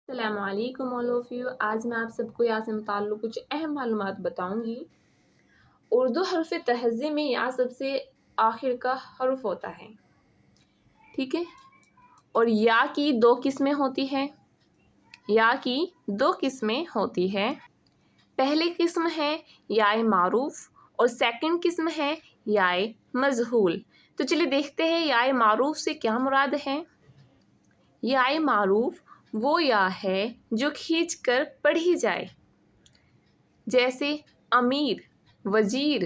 السلام علیکم all of you. آج میں آپ سب کو یا سے متعلق کچھ اہم معلومات بتاؤں گی. اردو حرف تہذی میں یا سب سے آخر کا حرف ہوتا ہے. ٹھیک ہے. اور یا کی دو قسمیں ہوتی ہیں. یا کی دو قسمیں ہوتی ہے. پہلی قسم ہے یا معروف اور سیکنڈ قسم ہے یا مجہول. تو چلیے دیکھتے ہیں یا معروف سے کیا مراد ہے. یا معروف وہ یا ہے جو کھینچ کر پڑھی جائے، جیسے امیر، وزیر.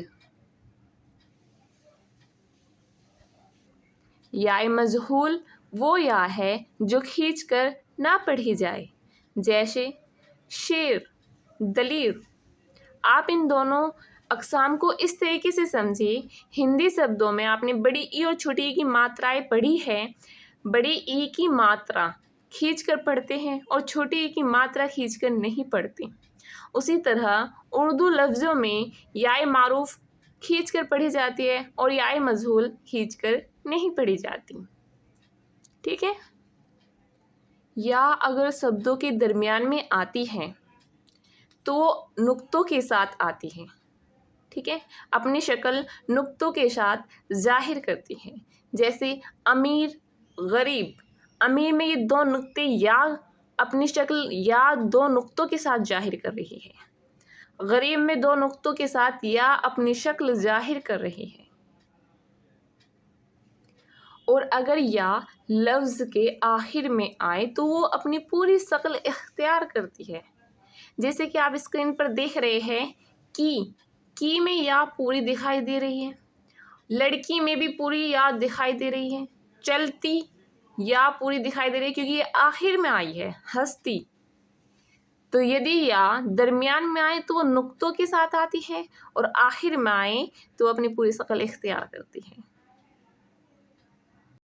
یا مجہول وہ یا ہے جو کھینچ کر نہ پڑھی جائے، جیسے شیر، دلیر. آپ ان دونوں اقسام کو اس طریقے سے سمجھیں. ہندی شبدوں میں آپ نے بڑی ای اور چھوٹی ای کی ماترائیں پڑھی ہے. بڑی ای کی ماترا کھینچ کر پڑھتے ہیں اور چھوٹی ای کی ماترا کھینچ کر نہیں پڑھتے. اسی طرح اردو لفظوں میں یا معروف کھینچ کر پڑھی جاتی ہے اور یا مجہول کھینچ کر نہیں پڑھی جاتی. ٹھیک ہے. یا اگر شبدوں کے درمیان میں آتی ہے تو نقطوں کے ساتھ آتی ہے. ٹھیک ہے. اپنی شکل نقطوں کے ساتھ ظاہر کرتی ہے، جیسے امیر، غریب. امیر میں یہ دو نقطے یا اپنی شکل یا دو نقطوں کے ساتھ ظاہر کر رہی ہے. غریب میں دو نقطوں کے ساتھ یا اپنی شکل ظاہر کر رہی ہے. اور اگر یا لفظ کے آخر میں آئے تو وہ اپنی پوری شکل اختیار کرتی ہے. جیسے کہ آپ اسکرین پر دیکھ رہے ہیں کی میں یا پوری دکھائی دے رہی ہے. لڑکی میں بھی پوری یا دکھائی دے رہی ہے. چلتی یا پوری دکھائی دے رہی ہے کیونکہ یہ آخر میں آئی ہے. ہستی. تو یدی یا درمیان میں آئے تو وہ نقطوں کے ساتھ آتی ہے اور آخر میں آئے تو اپنی پوری شکل اختیار کرتی ہے.